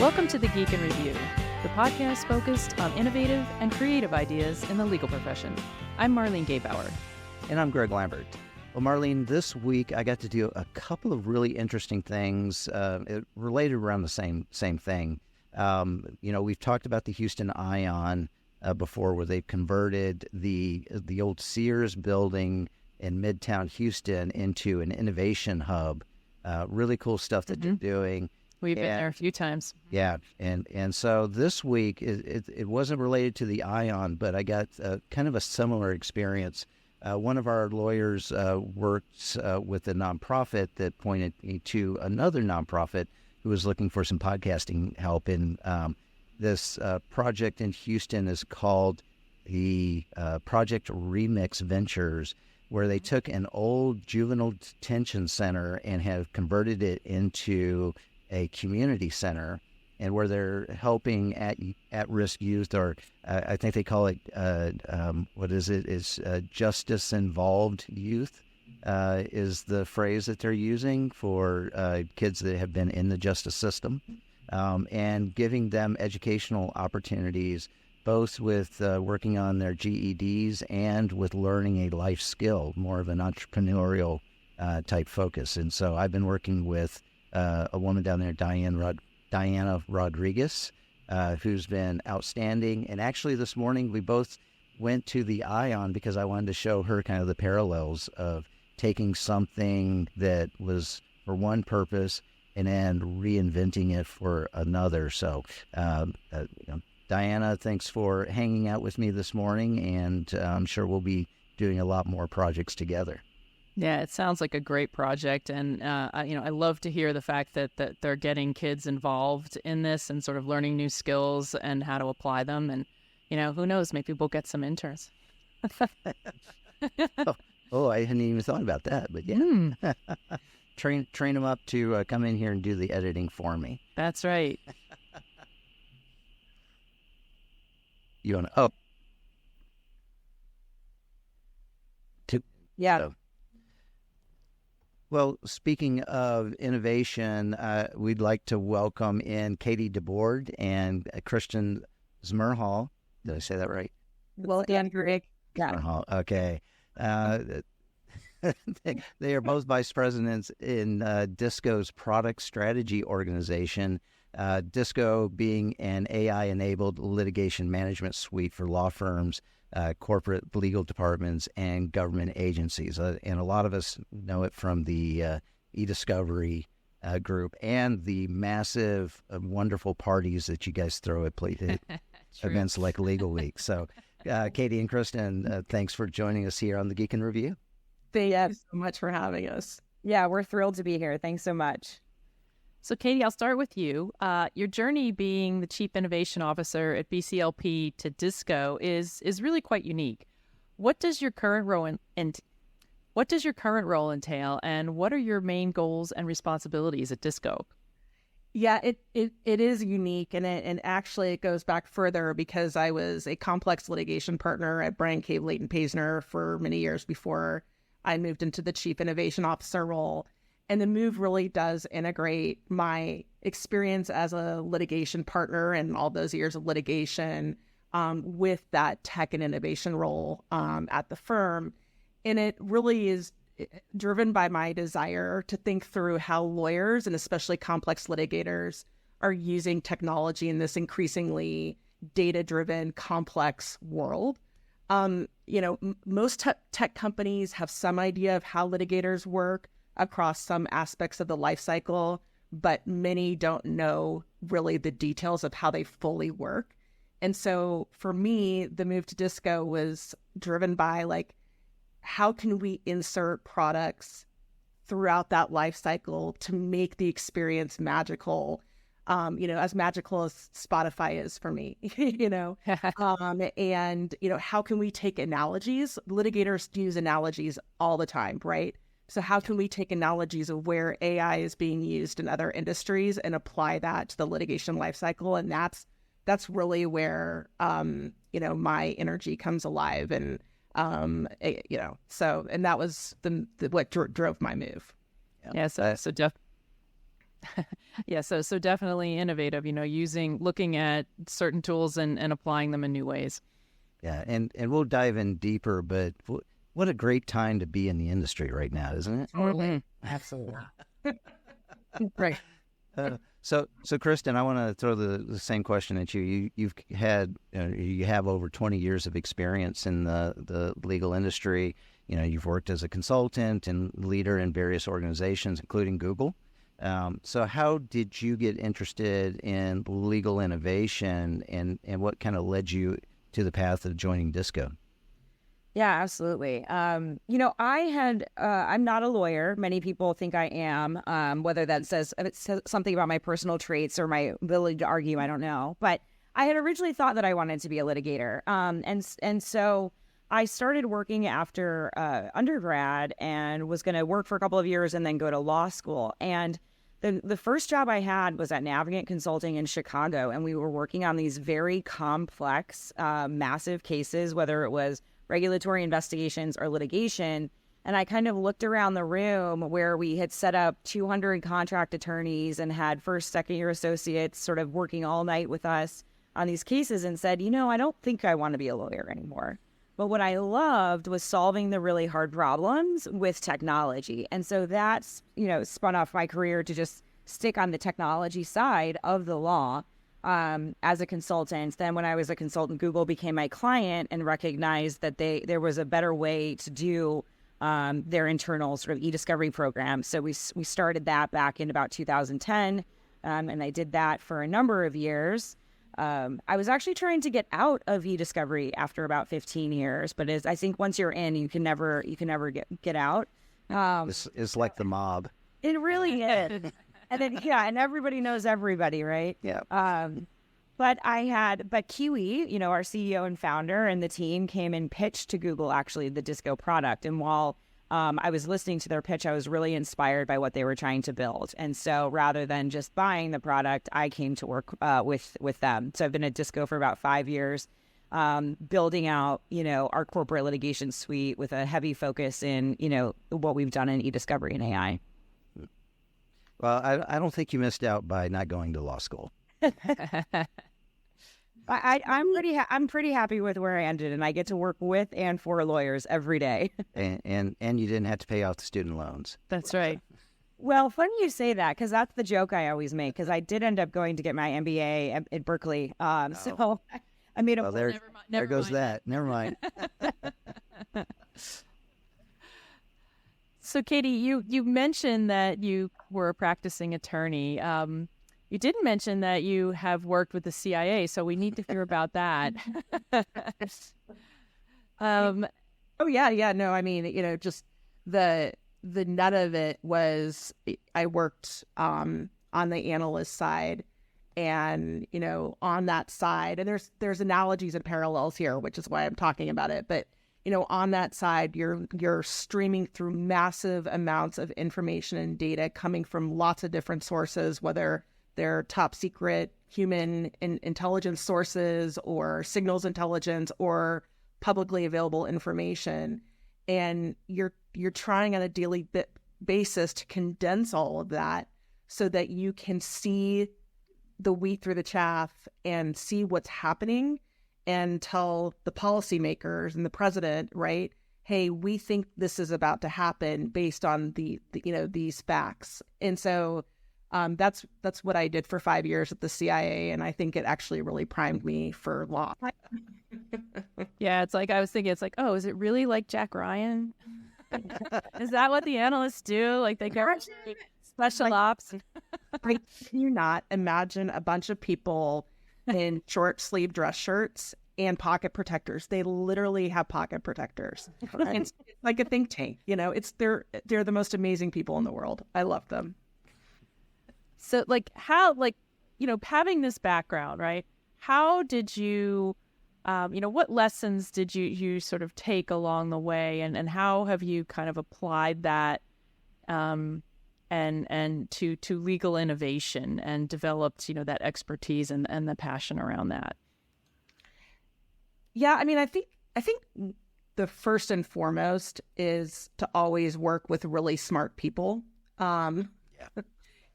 Welcome to the Geek in Review, the podcast focused on innovative and creative ideas in the legal profession. I'm Marlene Gebauer. And I'm Greg Lambert. Well, Marlene, this week I got to do a couple of really interesting things related around the same thing. We've talked about the Houston Ion before, where they've converted the old Sears building in Midtown Houston into an innovation hub. Really cool stuff that they're doing. We've been there a few times. Yeah, and so this week it wasn't related to the Ion, but I got kind of a similar experience. One of our lawyers works with a nonprofit that pointed me to another nonprofit who was looking for some podcasting help. And this project in Houston is called the Project Remix Ventures, where they took an old juvenile detention center and have converted it into a community center, and where they're helping at-risk youth, or I think they call it, justice-involved youth is the phrase that they're using for kids that have been in the justice system, and giving them educational opportunities, both with working on their GEDs and with learning a life skill, more of an entrepreneurial type focus. And so I've been working with a woman down there, Diana Rodriguez, who's been outstanding. And actually this morning we both went to the Ion because I wanted to show her kind of the parallels of taking something that was for one purpose and then reinventing it for another. So, Diana, thanks for hanging out with me this morning, and I'm sure we'll be doing a lot more projects together. Yeah, it sounds like a great project, and I love to hear the fact that they're getting kids involved in this and sort of learning new skills and how to apply them. And who knows, maybe we'll get some interns. I hadn't even thought about that, but yeah, train them up to come in here and do the editing for me. That's right. You want to? Yeah. Well, speaking of innovation, we'd like to welcome in Katie DeBord and Kristin Zmrhal. Did I say that right? Well, and Greg. Zmrhal. Okay. They are both vice presidents in DISCO's product strategy organization, DISCO being an AI-enabled litigation management suite for law firms, corporate legal departments, and government agencies. And a lot of us know it from the e-discovery group and the massive, wonderful parties that you guys throw at events like Legal Week. So, Katie and Kristin, thanks for joining us here on the Geek in Review. Thank you so much for having us. Yeah, we're thrilled to be here. Thanks so much. So, Katie, I'll start with you. Your journey being the Chief Innovation Officer at BCLP to DISCO is really quite unique. What does your current role entail, and what are your main goals and responsibilities at DISCO? Yeah, it is unique, and actually it goes back further because I was a complex litigation partner at Bryan Cave Leighton Paisner for many years before I moved into the Chief Innovation Officer role. And the move really does integrate my experience as a litigation partner and all those years of litigation with that tech and innovation role at the firm. And it really is driven by my desire to think through how lawyers and especially complex litigators are using technology in this increasingly data-driven, complex world. Most tech companies have some idea of how litigators work across some aspects of the life cycle, but many don't know really the details of how they fully work. And so for me, the move to DISCO was driven by how can we insert products throughout that life cycle to make the experience magical, as magical as Spotify is for me, and how can we take analogies? Litigators use analogies all the time, right? So how can we take analogies of where AI is being used in other industries and apply that to the litigation lifecycle? And that's really where, my energy comes alive. And, and that was what drove my move. Yeah. So Yeah, so definitely innovative, looking at certain tools and applying them in new ways. Yeah, and we'll dive in deeper, but what a great time to be in the industry right now, isn't it? Totally. Absolutely. Right. So Kristin, I want to throw the same question at you. You have over 20 years of experience in the legal industry. You've worked as a consultant and leader in various organizations, including Google. So how did you get interested in legal innovation, and what kind of led you to the path of joining Disco? Yeah, absolutely. I'm not a lawyer. Many people think I am, whether that says something about my personal traits or my ability to argue, I don't know. But I had originally thought that I wanted to be a litigator. And so I started working after undergrad and was going to work for a couple of years and then go to law school. And the first job I had was at Navigant Consulting in Chicago. And we were working on these very complex, massive cases, whether it was regulatory investigations or litigation. And I kind of looked around the room where we had set up 200 contract attorneys and had first, second year associates sort of working all night with us on these cases and said, I don't think I want to be a lawyer anymore. But what I loved was solving the really hard problems with technology. And so that's, spun off my career to just stick on the technology side of the law. As a consultant. Then when I was a consultant, Google became my client and recognized that there was a better way to do their internal sort of e-discovery program. So we started that back in about 2010, and I did that for a number of years. I was actually trying to get out of e-discovery after about 15 years, but I think once you're in, you can never get out. It's like the mob. It really is. And then, and everybody knows everybody, right? Yeah. But Kiwi, our CEO and founder and the team came and pitched to Google, actually, the Disco product. And while I was listening to their pitch, I was really inspired by what they were trying to build. And so rather than just buying the product, I came to work with them. So I've been at Disco for about 5 years, building out, our corporate litigation suite with a heavy focus in, what we've done in e-discovery and AI. Well, I don't think you missed out by not going to law school. I'm pretty happy with where I ended, and I get to work with and for lawyers every day. and you didn't have to pay off the student loans. That's right. Well, funny you say that, because that's the joke I always make, because I did end up going to get my MBA at Berkeley. So I made a... Well, there goes that. Never mind. So, Katie, you mentioned that you were a practicing attorney. You didn't mention that you have worked with the CIA, so we need to hear about that. Oh, yeah. No, I mean, just the nut of it was I worked on the analyst side and, on that side. And there's analogies and parallels here, which is why I'm talking about it. But on that side, you're streaming through massive amounts of information and data coming from lots of different sources, whether they're top secret human intelligence sources or signals intelligence or publicly available information. And you're trying on a daily basis to condense all of that so that you can see the wheat through the chaff and see what's happening and tell the policymakers and the president, right, hey, we think this is about to happen based on these facts. And so that's what I did for 5 years at the CIA, and I think it actually really primed me for law. Yeah, it's like I was thinking, oh, is it really like Jack Ryan? Is that what the analysts do? Like they go special ops? Can you not imagine a bunch of people in short sleeve dress shirts and pocket protectors? They literally have pocket protectors. It's like a think tank, they're the most amazing people in the world. I love them. So having this background, right? How did you, what lessons did you sort of take along the way, and how have you kind of applied that and to legal innovation and developed, that expertise and the passion around that? Yeah, I mean, I think the first and foremost is to always work with really smart people.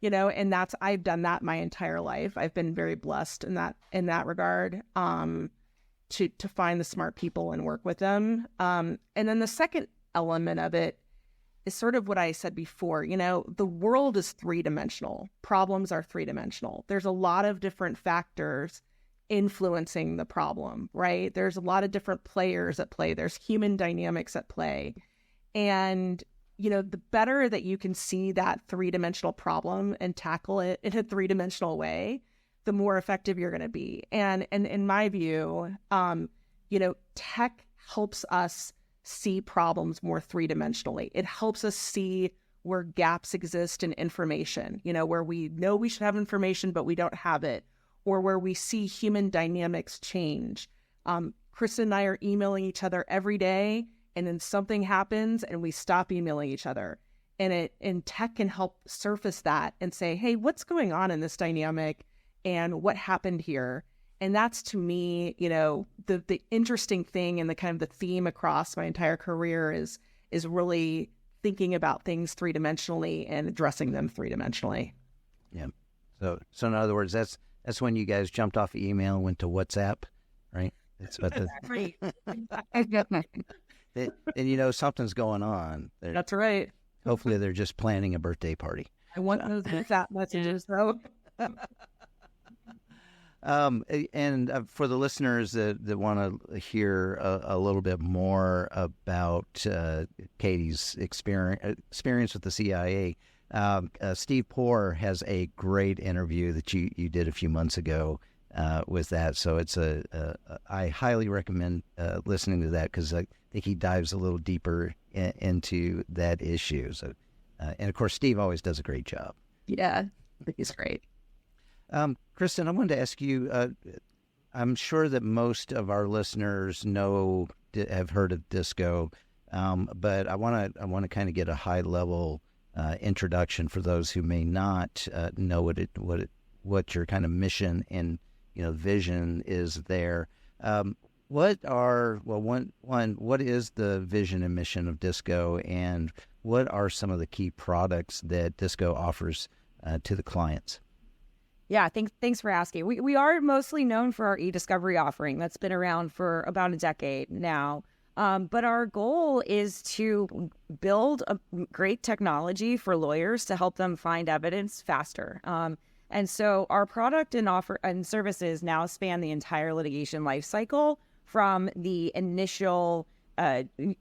and I've done that my entire life. I've been very blessed in that regard, to find the smart people and work with them. And then the second element of it is sort of what I said before. The world is three-dimensional. Problems are three-dimensional. There's a lot of different factors influencing the problem, right? There's a lot of different players at play. There's human dynamics at play. And, the better that you can see that three-dimensional problem and tackle it in a three-dimensional way, the more effective you're going to be. And in my view, tech helps us see problems more three-dimensionally. It helps us see where gaps exist in information, where we know we should have information, but we don't have it, or where we see human dynamics change. Kristin and I are emailing each other every day, and then something happens and we stop emailing each other. And tech can help surface that and say, hey, what's going on in this dynamic and what happened here? And that's, to me, the interesting thing, and the kind of the theme across my entire career is really thinking about things three-dimensionally and addressing them three-dimensionally. Yeah. So in other words, that's when you guys jumped off email and went to WhatsApp, right? It's about Right. and something's going on. That's right. Hopefully they're just planning a birthday party. I want those WhatsApp messages, though. And for the listeners that want to hear a little bit more about Katie's experience with the CIA, Steve Poor has a great interview that you did a few months ago with that. So I highly recommend listening to that, because I think he dives a little deeper into that issue. So, and of course, Steve always does a great job. Yeah, he's great. Kristin, I wanted to ask you, I'm sure that most of our listeners have heard of disco, but I want to kind of get a high level introduction for those who may not know what your kind of mission and vision is there. What is the vision and mission of disco, and what are some of the key products that disco offers to the clients? Yeah, thanks for asking. We are mostly known for our e-discovery offering that's been around for about a decade now. But our goal is to build a great technology for lawyers to help them find evidence faster. And so our product and services now span the entire litigation lifecycle, from the initial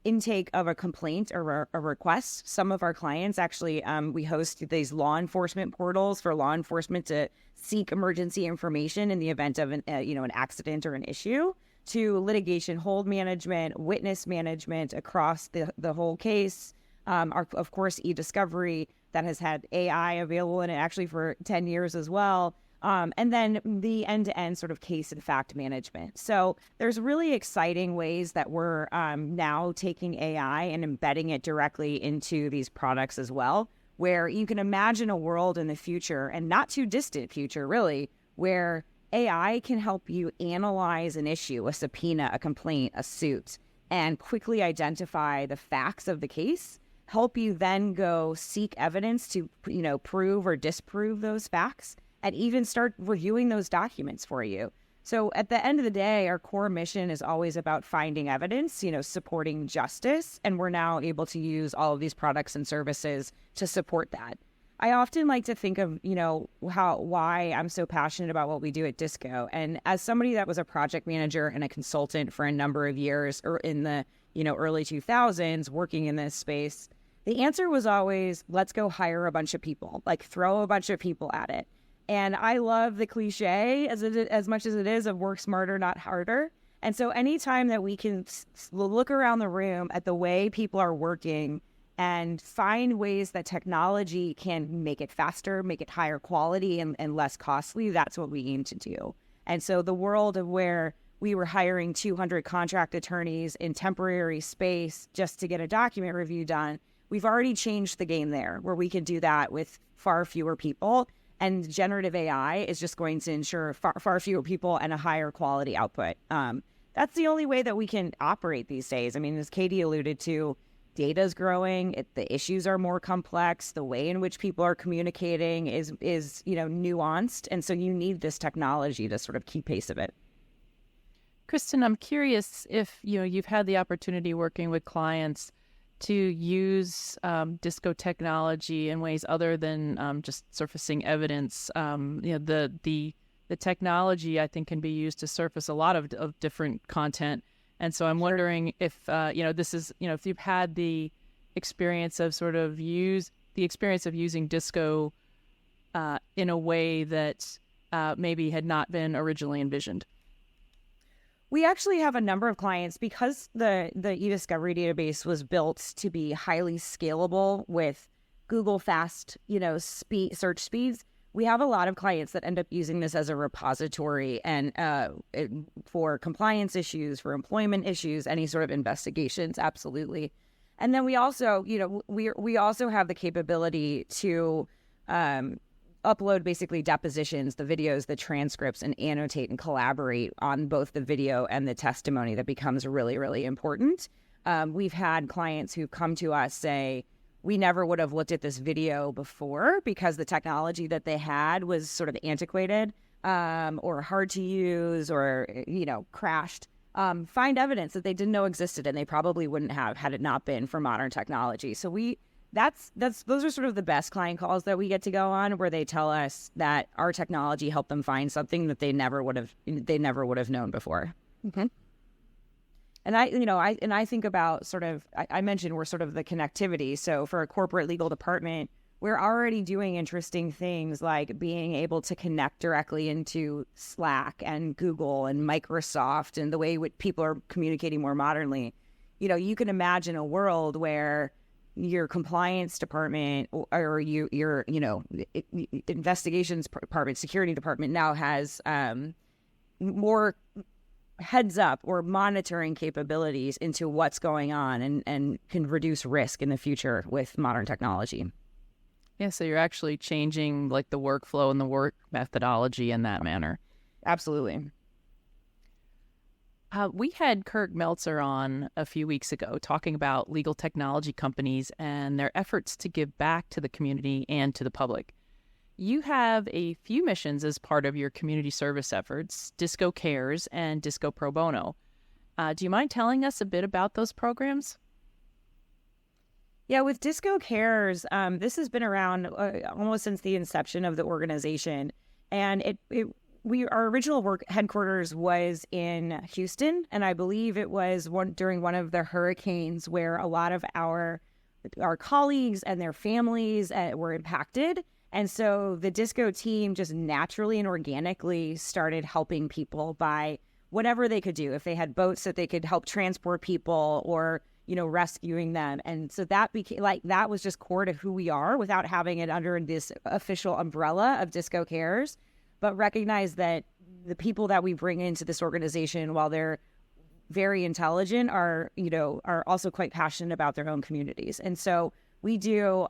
intake of a complaint or a request. Some of our clients actually, we host these law enforcement portals for law enforcement to seek emergency information in the event of an accident or an issue, to litigation hold management, witness management across the whole case. Of course, e-discovery that has had AI available in it actually for 10 years as well. And then the end-to-end sort of case and fact management. So there's really exciting ways that we're now taking AI and embedding it directly into these products as well, where you can imagine a world in the future, and not too distant future really, where AI can help you analyze an issue, a subpoena, a complaint, a suit, and quickly identify the facts of the case, help you then go seek evidence to, prove or disprove those facts, and even start reviewing those documents for you. So at the end of the day, our core mission is always about finding evidence, supporting justice. And we're now able to use all of these products and services to support that. I often like to think of, why I'm so passionate about what we do at Disco. And as somebody that was a project manager and a consultant for a number of years, or in the, early 2000s, working in this space, the answer was always, let's go hire a bunch of people, like throw a bunch of people at it. And I love the cliche as much as it is of work smarter, not harder. And so anytime that we can look around the room at the way people are working and find ways that technology can make it faster, make it higher quality and less costly, that's what we aim to do. And so the world of where we were hiring 200 contract attorneys in temporary space just to get a document review done, we've already changed the game there, where we can do that with far fewer people. And generative AI is just going to ensure far fewer people and a higher quality output. That's the only way that we can operate these days. I mean, as Katie alluded to, data is growing, the issues are more complex, the way in which people are communicating is nuanced, and so you need this technology to sort of keep pace of it. Kristin, I'm curious if you've had the opportunity working with clients to use DISCO technology in ways other than just surfacing evidence. The technology, I think, can be used to surface a lot of different content. And so I'm wondering if, this is, if you've had the experience of using DISCO in a way that maybe had not been originally envisioned. We actually have a number of clients, because the eDiscovery database was built to be highly scalable with Google fast, search speeds. We have a lot of clients that end up using this as a repository and for compliance issues, for employment issues, any sort of investigations, absolutely. And then we also, we also have the capability to upload basically depositions, the videos, the transcripts, and annotate and collaborate on both the video and the testimony. That becomes really, really important. We've had clients who come to us say, we never would have looked at this video before because the technology that they had was sort of antiquated or hard to use or, crashed. Find evidence that they didn't know existed, and they probably wouldn't have had it not been for modern technology. So those are sort of the best client calls that we get to go on, where they tell us that our technology helped them find something that they never would have known before. Mm-hmm. And I think about I mentioned we're sort of the connectivity. So for a corporate legal department, we're already doing interesting things like being able to connect directly into Slack and Google and Microsoft and the way people are communicating more modernly. You can imagine a world where your compliance department or your investigations department, security department now has more heads up or monitoring capabilities into what's going on and can reduce risk in the future with modern technology. Yeah, so you're actually changing like the workflow and the work methodology in that manner. Absolutely. We had Kirk Meltzer on a few weeks ago talking about legal technology companies and their efforts to give back to the community and to the public. You have a few missions as part of your community service efforts, DISCO Cares and DISCO Pro Bono. Do you mind telling us a bit about those programs? Yeah, with DISCO Cares, this has been around almost since the inception of the organization. And our original headquarters was in Houston, and I believe it was during one of the hurricanes where a lot of our colleagues and their families were impacted. And so the DISCO team just naturally and organically started helping people by whatever they could do. If they had boats that they could help transport people or, rescuing them. And so that became that was just core to who we are without having it under this official umbrella of DISCO Cares. But recognize that the people that we bring into this organization, while they're very intelligent, are also quite passionate about their own communities. And so we do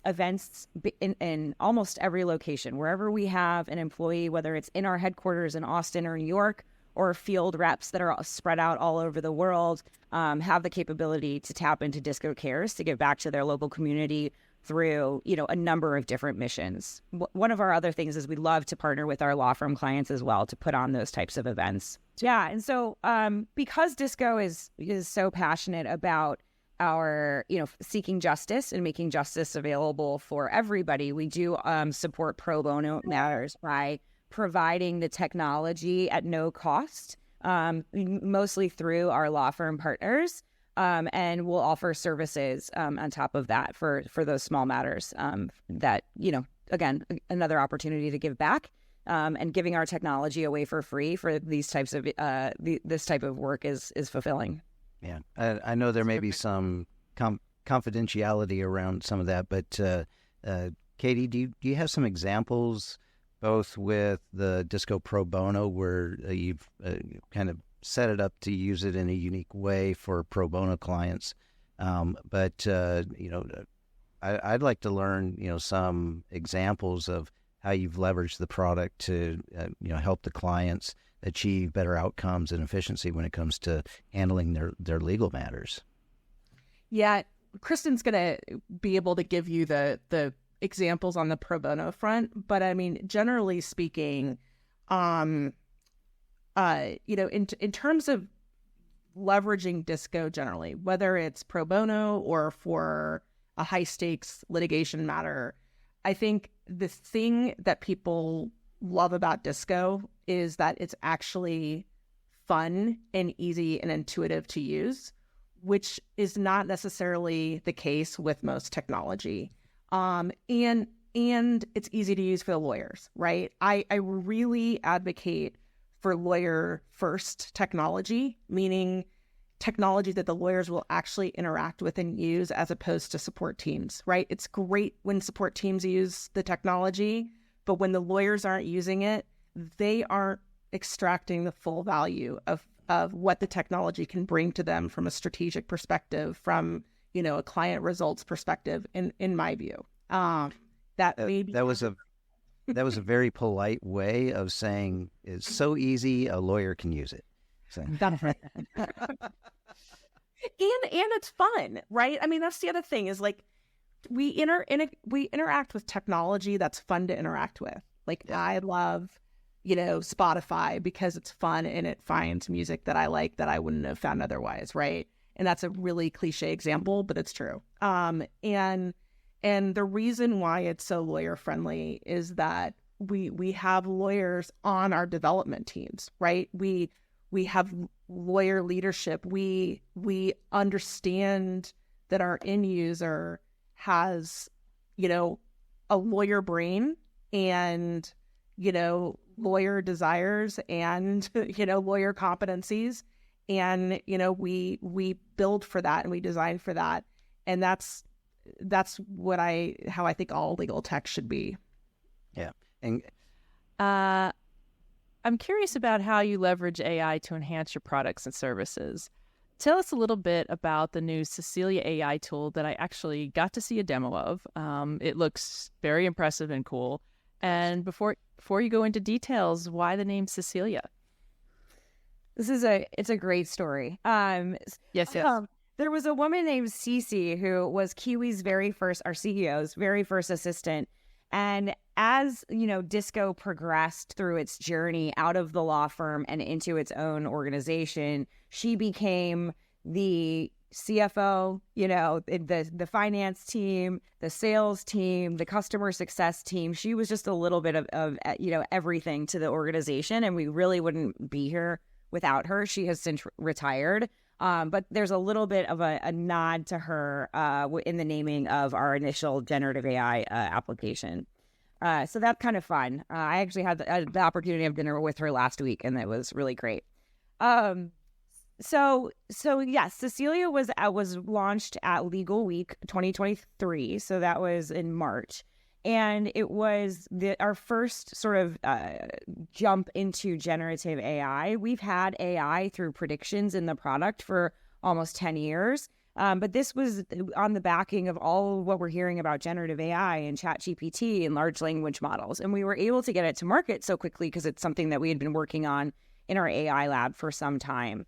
events in almost every location, wherever we have an employee, whether it's in our headquarters in Austin or New York, or field reps that are spread out all over the world, have the capability to tap into DISCO Cares to give back to their local community through, a number of different missions. One of our other things is we love to partner with our law firm clients as well to put on those types of events. Yeah, and so because DISCO is so passionate about our, seeking justice and making justice available for everybody, we do support pro bono matters by providing the technology at no cost, mostly through our law firm partners. And we'll offer services on top of that for those small matters that, again, another opportunity to give back and giving our technology away for free for these types of this type of work is fulfilling. Yeah, I know there may be some confidentiality around some of that, but Katie, do you have some examples, both with the DISCO Pro Bono, where you've kind of set it up to use it in a unique way for pro bono clients, but I'd like to learn, some examples of how you've leveraged the product to, help the clients achieve better outcomes and efficiency when it comes to handling their legal matters. Yeah, Kristin's going to be able to give you the examples on the pro bono front, but I mean, generally speaking, in terms of leveraging Disco generally, whether it's pro bono or for a high stakes litigation matter, I think the thing that people love about Disco is that it's actually fun and easy and intuitive to use, which is not necessarily the case with most technology. And it's easy to use for the lawyers, right? I really advocate for lawyer first technology, meaning technology that the lawyers will actually interact with and use as opposed to support teams, right? It's great when support teams use the technology, but when the lawyers aren't using it, they aren't extracting the full value of what the technology can bring to them from a strategic perspective, from, a client results perspective, in my view. That was a very polite way of saying it's so easy a lawyer can use it. So. That's right. And it's fun, right? I mean, that's the other thing is like we interact with technology that's fun to interact with. Like I love, Spotify because it's fun and it finds music that I like that I wouldn't have found otherwise, right? And that's a really cliche example, but it's true. And the reason why it's so lawyer friendly is that we have lawyers on our development teams, right? We have lawyer leadership. We understand that our end user has, a lawyer brain and, lawyer desires and, lawyer competencies. And, we build for that and we design for that. And that's how I think all legal tech should be. Yeah. And I'm curious about how you leverage AI to enhance your products and services. Tell us a little bit about the new Cecilia AI tool that I actually got to see a demo of. It looks very impressive and cool. And before you go into details, why the name Cecilia? It's a great story. Yes. There was a woman named Cece who was Kiwi's our CEO's very first assistant. And as, Disco progressed through its journey out of the law firm and into its own organization, she became the CFO, the finance team, the sales team, the customer success team. She was just a little bit of everything to the organization. And we really wouldn't be here without her. She has since retired. But there's a little bit of a nod to her in the naming of our initial generative AI application. So that's kind of fun. I actually had the opportunity to have dinner with her last week, and it was really great. So yes, Cecilia was launched at Legal Week 2023. So that was in March. And it was our first sort of jump into generative AI. We've had AI through predictions in the product for almost 10 years. But this was on the backing of all of what we're hearing about generative AI and ChatGPT and large language models. And we were able to get it to market so quickly because it's something that we had been working on in our AI lab for some time.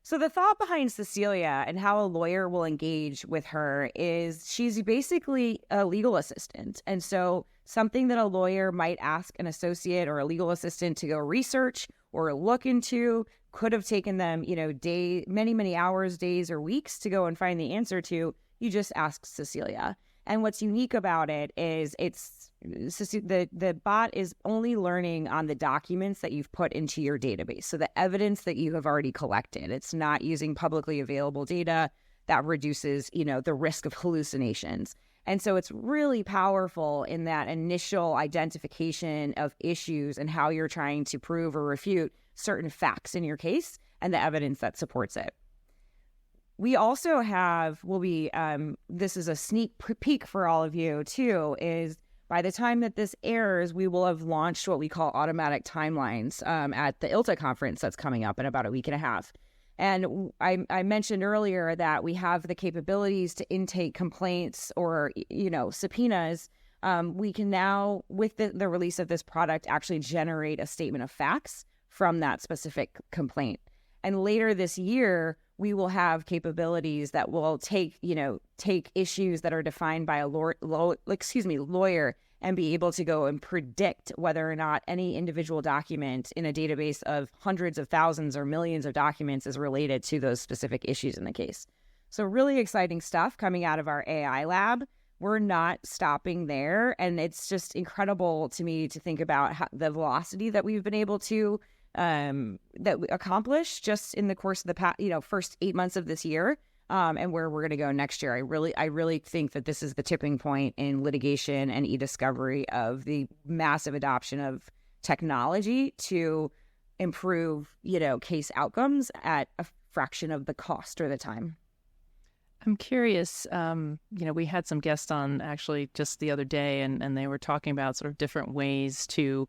So the thought behind Cecilia and how a lawyer will engage with her is she's basically a legal assistant. And so something that a lawyer might ask an associate or a legal assistant to go research or look into could have taken them, many hours, days, or weeks to go and find the answer to. You just ask Cecilia. And what's unique about it is the bot is only learning on the documents that you've put into your database. So the evidence that you have already collected. It's not using publicly available data that reduces, the risk of hallucinations. And so it's really powerful in that initial identification of issues and how you're trying to prove or refute certain facts in your case and the evidence that supports it. We also this is a sneak peek for all of you too, is by the time that this airs, we will have launched what we call automatic timelines at the ILTA conference that's coming up in about a week and a half. And I mentioned earlier that we have the capabilities to intake complaints or, subpoenas. We can now, with the release of this product, actually generate a statement of facts from that specific complaint. And later this year, we will have capabilities that will take issues that are defined by a lawyer and be able to go and predict whether or not any individual document in a database of hundreds of thousands or millions of documents is related to those specific issues in the case. So really exciting stuff coming out of our AI lab. We're not stopping there. And it's just incredible to me to think about the velocity that we've been able to that we accomplish just in the course of the first 8 months of this year, and where we're going to go next year. I really think that this is the tipping point in litigation and e-discovery of the massive adoption of technology to improve, case outcomes at a fraction of the cost or the time. I'm curious, we had some guests on actually just the other day, and they were talking about sort of different ways to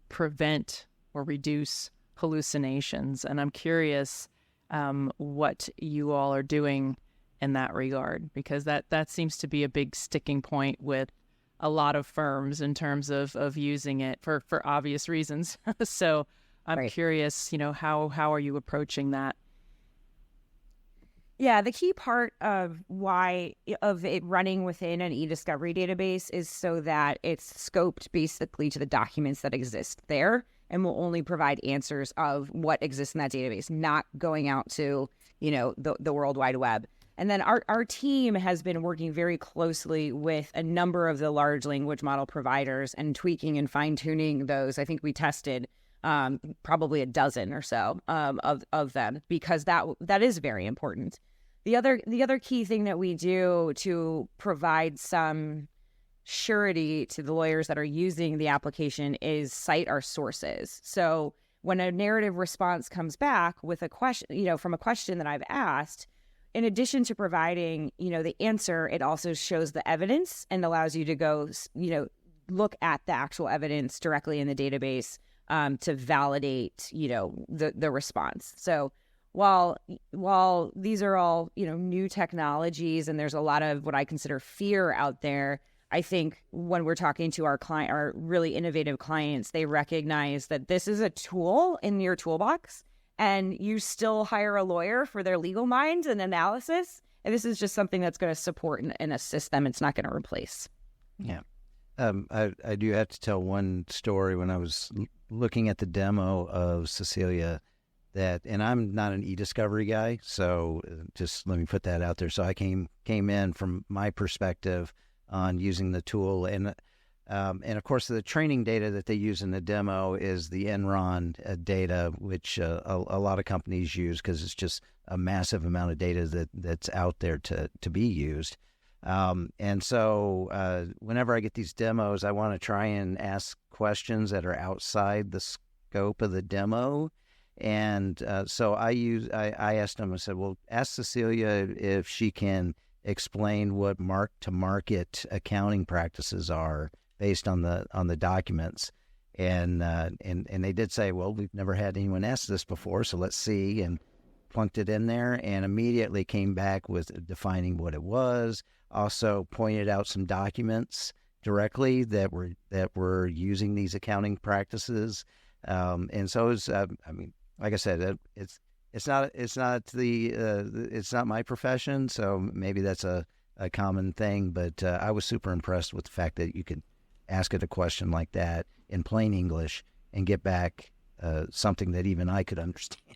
prevent or reduce hallucinations. And I'm curious what you all are doing in that regard, because that seems to be a big sticking point with a lot of firms in terms of using it for obvious reasons. So I'm curious, how are you approaching that? Yeah, the key part of it running within an e-discovery database is so that it's scoped basically to the documents that exist there and will only provide answers of what exists in that database, not going out to, the World Wide Web. And then our team has been working very closely with a number of the large language model providers and tweaking and fine-tuning those. I think we tested probably a dozen or so of them, because that is very important. The other key thing that we do to provide some surety to the lawyers that are using the application is cite our sources. So when a narrative response comes back with a question, from a question that I've asked, in addition to providing, the answer, it also shows the evidence and allows you to go, look at the actual evidence directly in the database to validate, the response. So while these are all, new technologies and there's a lot of what I consider fear out there, I think when we're talking to our really innovative clients, they recognize that this is a tool in your toolbox, and you still hire a lawyer for their legal mind and analysis. And this is just something that's going to support and assist them. It's not going to replace. Yeah. I do have to tell one story. When I was looking at the demo of Cecilia, and I'm not an e-discovery guy, so just let me put that out there. So I came in from my perspective on using the tool, and of course the training data that they use in the demo is the Enron data, which a lot of companies use because it's just a massive amount of data that's out there to be used. And so whenever I get these demos, I want to try and ask questions that are outside the scope of the demo. And so I asked them, I said, well, ask Cecilia if she can explain what mark-to-market accounting practices are based on the documents. And they did say, well, we've never had anyone ask this before, so let's see, and plunked it in there and immediately came back with defining what it was, also pointed out some documents directly that were using these accounting practices. And so it was, like I said, it's not my profession, so maybe that's a common thing. But I was super impressed with the fact that you could ask it a question like that in plain English and get back something that even I could understand.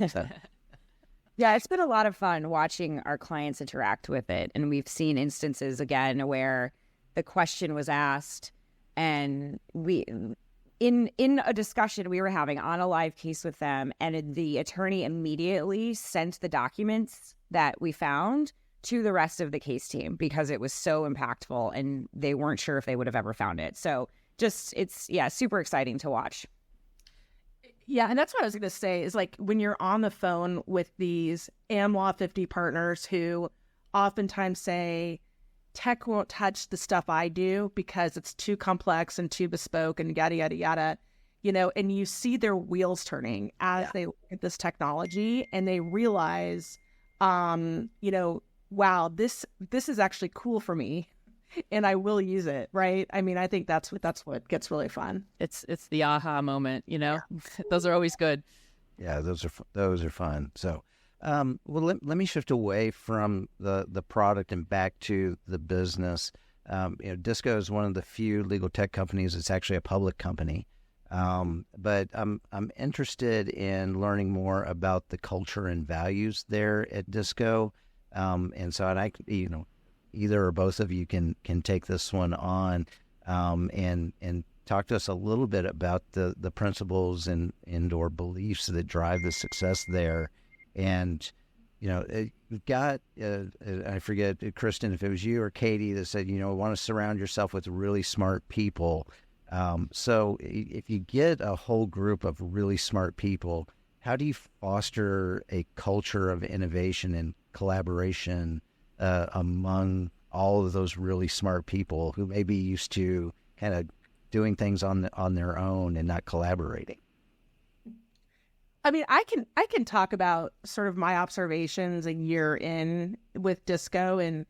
So. Yeah, it's been a lot of fun watching our clients interact with it, and we've seen instances again where the question was asked, and in a discussion we were having on a live case with them, and the attorney immediately sent the documents that we found to the rest of the case team because it was so impactful and they weren't sure if they would have ever found it. So it's super exciting to watch. Yeah, and that's what I was going to say is like when you're on the phone with these AmLaw 50 partners who oftentimes say, tech won't touch the stuff I do because it's too complex and too bespoke and yada, yada, yada, and you see their wheels turning as they look at this technology and they realize, wow, this is actually cool for me and I will use it, right? I mean, I think that's what gets really fun. It's the aha moment, Those are always good. Yeah, those are fun. So, well, let me shift away from the product and back to the business. Disco is one of the few legal tech companies that's actually a public company. But I'm interested in learning more about the culture and values there at Disco. And so either or both of you can take this one on, and talk to us a little bit about the principles and or beliefs that drive the success there. And you've got I forget, Kristin, if it was you or Katie that said want to surround yourself with really smart people. So if you get a whole group of really smart people, how do you foster a culture of innovation and collaboration among all of those really smart people who may be used to kind of doing things on their own and not collaborating? I mean, I can talk about sort of my observations a year in with Disco, and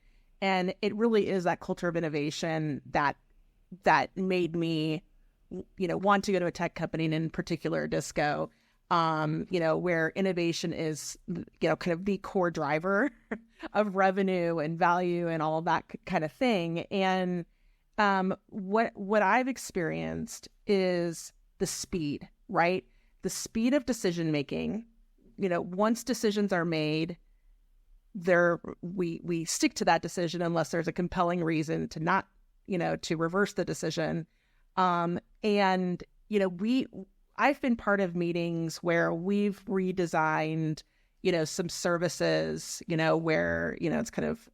it really is that culture of innovation that made me, want to go to a tech company, and in particular Disco, where innovation is, kind of the core driver of revenue and value and all of that kind of thing. And what I've experienced is the speed, right? The speed of decision making. Once decisions are made, we stick to that decision unless there's a compelling reason to not, to reverse the decision. I've been part of meetings where we've redesigned, some services, where, it's kind of,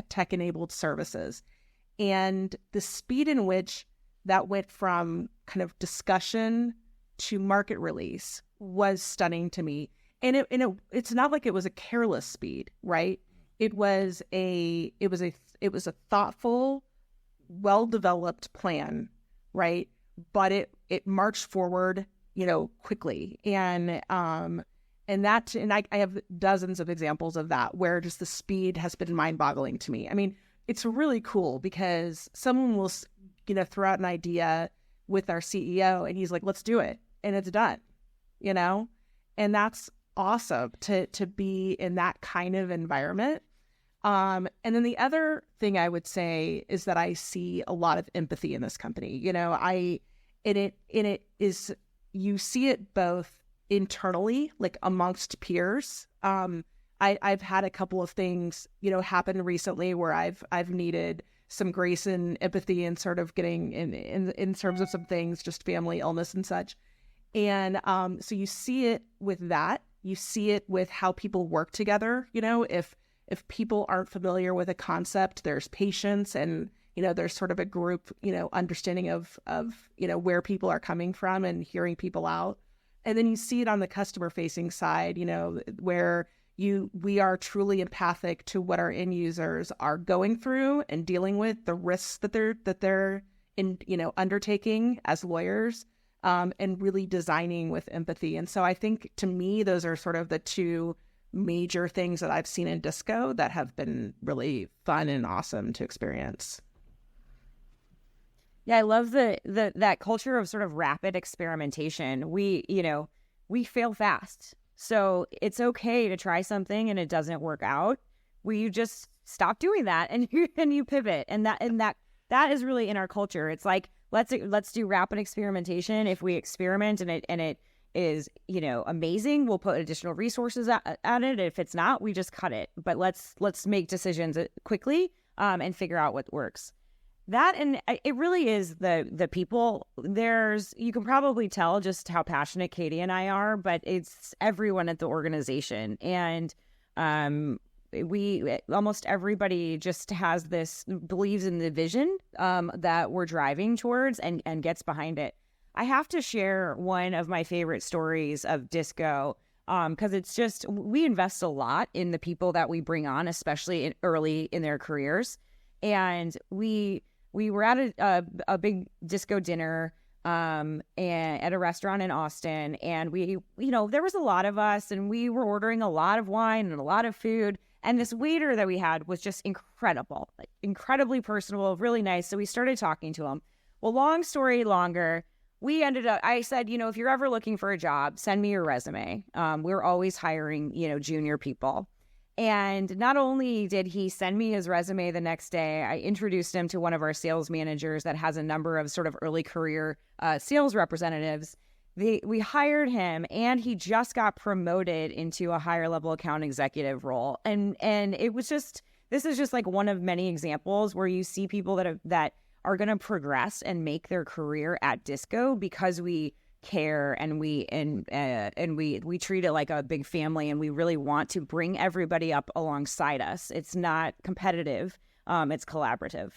tech-enabled services. And the speed in which that went from kind of discussion to market release was stunning to me. And it's not like it was a careless speed, right? It was a thoughtful, well-developed plan, right? But it marched forward, quickly. And I have dozens of examples of that where just the speed has been mind-boggling to me. I mean, it's really cool because someone will, throw out an idea with our CEO and he's like, let's do it. And it's done, and that's awesome to be in that kind of environment. And then the other thing I would say is that I see a lot of empathy in this company. You see it both internally, like amongst peers. I've had a couple of things, happen recently where I've needed some grace and empathy and sort of getting in terms of some things, just family illness and such. And so you see it with that. You see it with how people work together. If people aren't familiar with a concept, there's patience and, there's sort of a group, understanding of where people are coming from and hearing people out. And then you see it on the customer facing side, where we are truly empathic to what our end users are going through and dealing with, the risks that they're undertaking as lawyers, and really designing with empathy. And so I think, to me, those are sort of the two major things that I've seen in Disco that have been really fun and awesome to experience. Yeah, I love that culture of sort of rapid experimentation. We fail fast. So it's okay to try something and it doesn't work out. You just stop doing that and you pivot. And that is really in our culture. It's like, let's do rapid experimentation. If we experiment and it is, amazing, we'll put additional resources at it. If it's not, we just cut it. But let's make decisions quickly and figure out what works. That, and it really is the people. You can probably tell just how passionate Katie and I are, but it's everyone at the organization. And almost everybody just has believes in the vision that we're driving towards and gets behind it. I have to share one of my favorite stories of Disco because it's just, we invest a lot in the people that we bring on, especially early in their careers. And we were at a big Disco dinner and at a restaurant in Austin. And there was a lot of us and we were ordering a lot of wine and a lot of food. And this waiter that we had was just incredible, like incredibly personable, really nice. So we started talking to him. Well, long story longer, I said, if you're ever looking for a job, send me your resume. We're always hiring, junior people. And not only did he send me his resume the next day, I introduced him to one of our sales managers that has a number of sort of early career sales representatives. We hired him, and he just got promoted into a higher level account executive role. And it was this is just like one of many examples where you see people that are going to progress and make their career at Disco because we care and we treat it like a big family, and we really want to bring everybody up alongside us. It's not competitive, it's collaborative.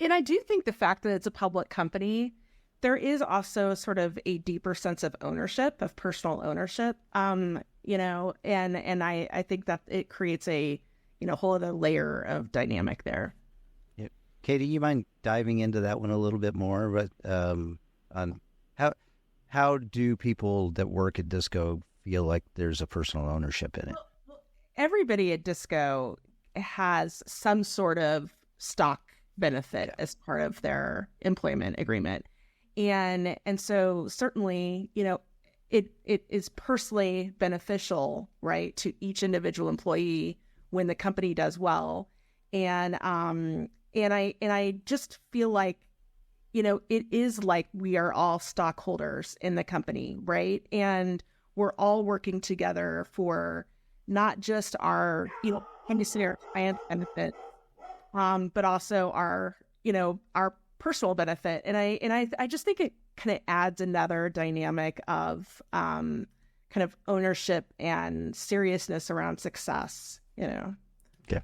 And I do think the fact that it's a public company, there is also sort of a deeper sense of ownership, of personal ownership, and I think that it creates a whole other layer of dynamic there. Yeah. Katie, you mind diving into that one a little bit more? But on how do people that work at Disco feel like there's a personal ownership in it? Well, everybody at Disco has some sort of stock benefit as part of their employment agreement. And so certainly, it is personally beneficial, right, to each individual employee when the company does well. And I just feel like, it is like we are all stockholders in the company, right? And we're all working together for not just our, industry client benefit, but also our personal benefit. And I just think it kind of adds another dynamic of kind of ownership and seriousness around success, Okay.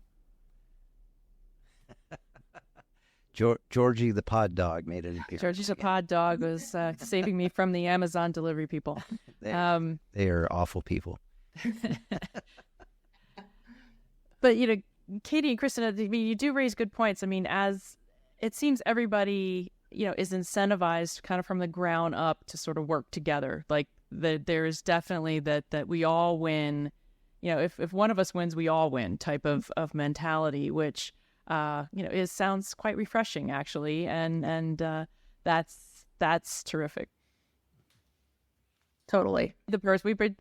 Georgie the pod dog made an appearance. Georgie the pod dog was saving me from the Amazon delivery people. They are awful people. But, Katie and Kristin, you do raise good points. I mean, as it seems everybody, is incentivized kind of from the ground up to sort of work together. Like there is definitely that we all win. If one of us wins, we all win type of mentality, which, sounds quite refreshing, actually. And that's terrific. Totally. The purse we bring.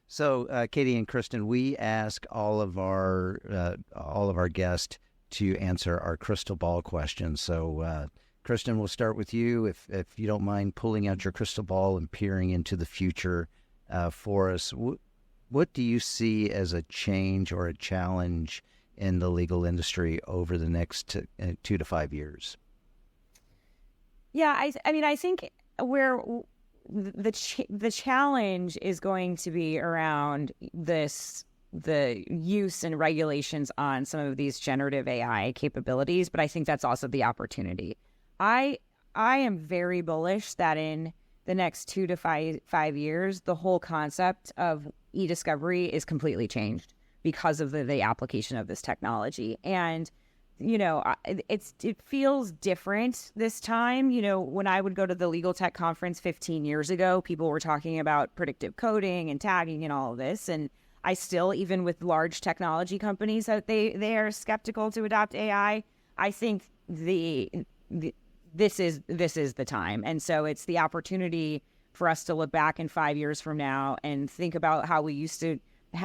So, Katie and Kristin, we ask all of our guests to answer our crystal ball questions. So, Kristin, we'll start with you. If you don't mind pulling out your crystal ball and peering into the future for us, what do you see as a change or a challenge in the legal industry over the next 2 to 5 years? Yeah, I think where the challenge is going to be around the use and regulations on some of these generative AI capabilities, but I think that's also the opportunity. I am very bullish that in the next 2 to 5 years, the whole concept of e-discovery is completely changed because of the application of this technology. And it feels different this time. When I would go to the Legal Tech Conference 15 years ago, people were talking about predictive coding and tagging and all of this. And I still, even with large technology companies, that they are skeptical to adopt AI. I think this is the time. And so it's the opportunity for us to look back in 5 years from now and think about how we used to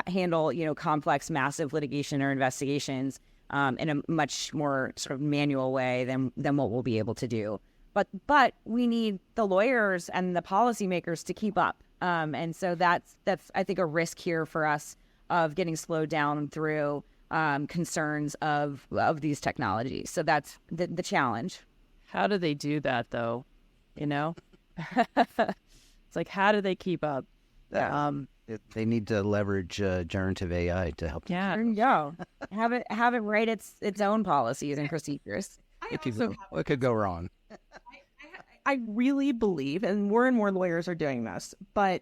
handle, complex, massive litigation or investigations in a much more sort of manual way than what we'll be able to do. But we need the lawyers and the policymakers to keep up. And so that's I think a risk here for us of getting slowed down through concerns of these technologies. So that's the challenge. How do they do that, though? It's like, how do they keep up? They need to leverage generative AI to help. Yeah, there you go. Have it write its own policies and procedures. What could go wrong? I really believe, and more lawyers are doing this, but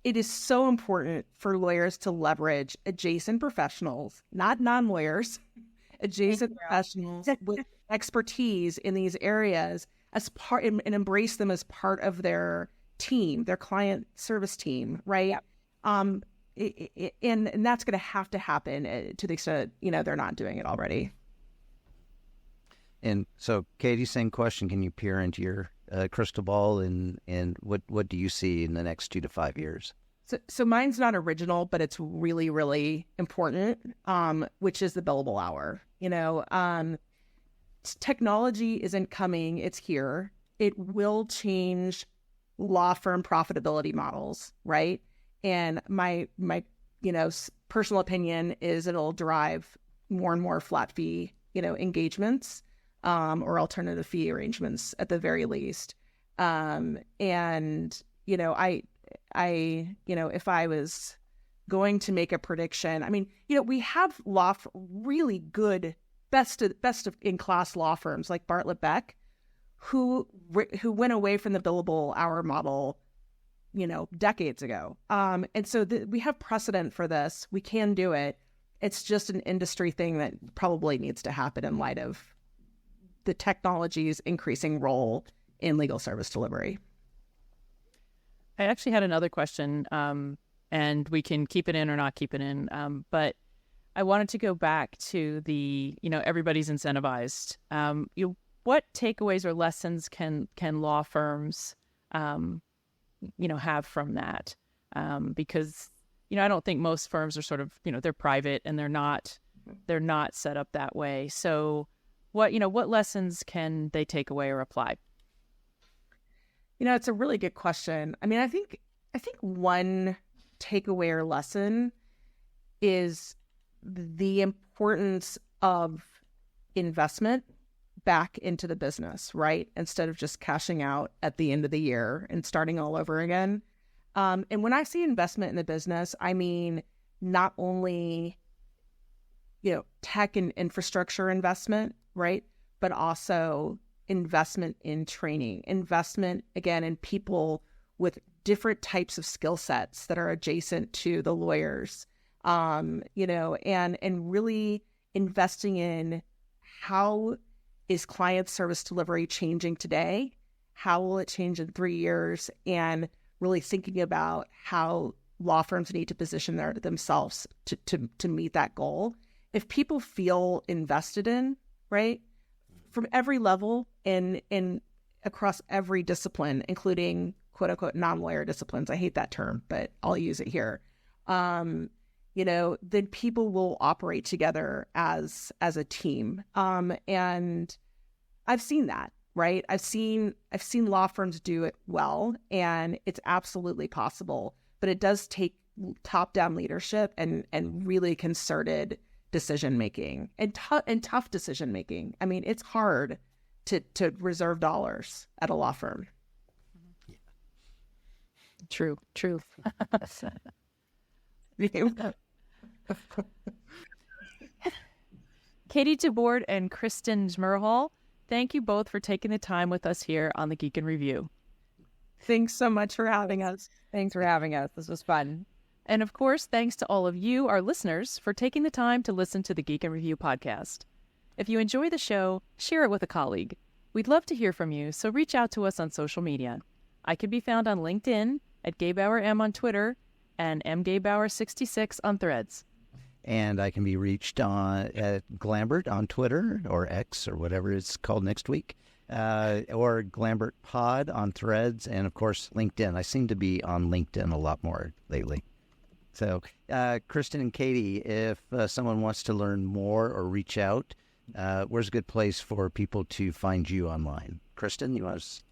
it is so important for lawyers to leverage adjacent professionals, not non-lawyers, adjacent professionals with expertise in these areas as part, and embrace them as part of their team, their client service team, right? Yep. And that's going to happen to the extent they're not doing it already. And so, Katie, same question. Can you peer into your crystal ball, and what do you see in the next 2 to 5 years? So mine's not original, but it's really, really important, which is the billable hour. Technology isn't coming, it's here. It will change law firm profitability models, right? And my personal opinion is it'll drive more and more flat fee, engagements, or alternative fee arrangements at the very least. If I was going to make a prediction, we have really good, best of in class law firms like Bartlett Beck, who went away from the billable hour model, decades ago. And so we have precedent for this. We can do it. It's just an industry thing that probably needs to happen in light of the technology's increasing role in legal service delivery. I actually had another question, and we can keep it in or not keep it in. But I wanted to go back to the, everybody's incentivized. What takeaways or lessons can law firms, have from that? Because, I don't think most firms are sort of, they're private and they're not set up that way. So what lessons can they take away or apply? It's a really good question. I think one takeaway or lesson is the importance of investment back into the business, right? Instead of just cashing out at the end of the year and starting all over again. And when I say investment in the business, I mean not only, tech and infrastructure investment, right? But also investment in training, investment, again, in people with different types of skill sets that are adjacent to the lawyers, and really investing in how is client service delivery changing today? How will it change in 3 years? And really thinking about how law firms need to position themselves to meet that goal. If people feel invested in, right, from every level and across every discipline, including quote unquote non-lawyer disciplines. I hate that term, but I'll use it here. Then people will operate together as a team. And I've seen that, right? I've seen law firms do it well, and it's absolutely possible, but it does take top-down leadership and really concerted decision-making and tough decision-making. It's hard to reserve dollars at a law firm. True. Katie DeBord and Kristin Zmrhal, thank you both for taking the time with us here on the Geek in Review. Thanks so much for having us. Thanks for having us. This was fun. And of course, thanks to all of you, our listeners, for taking the time to listen to the Geek in Review podcast. If you enjoy the show, share it with a colleague. We'd love to hear from you, so reach out to us on social media. I can be found on LinkedIn at Gebauer M on Twitter and mgebauer66 on Threads. And I can be reached at Lambert on Twitter or X or whatever it's called next week, or Lambert Pod on Threads, and of course LinkedIn. I seem to be on LinkedIn a lot more lately. So, Kristin and Katie, if someone wants to learn more or reach out, where's a good place for people to find you online? Kristin, you want to...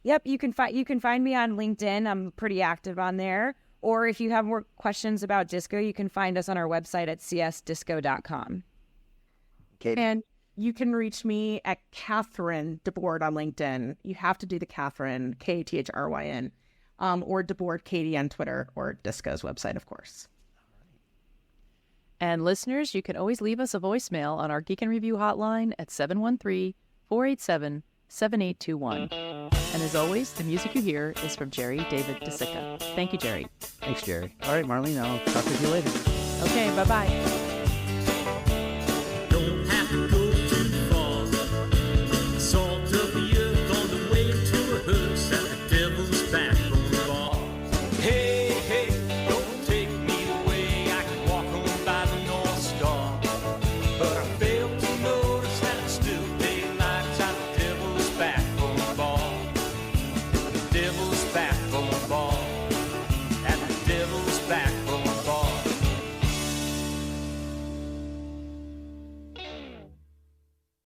Yep, you can find me on LinkedIn. I'm pretty active on there. Or if you have more questions about disco, you can find us on our website at csdisco.com. Katie? And you can reach me at Catherine DeBord on LinkedIn. You have to do the Catherine, Kathryn, or DeBord Katie on Twitter, or Disco's website, of course. And listeners, you can always leave us a voicemail on our Geek and Review hotline at 713-487-7821. And as always, the music you hear is from Jerry David DeSica. Thank you, Jerry. Thanks, Jerry. All right, Marlene, I'll talk with you later. Okay, bye-bye.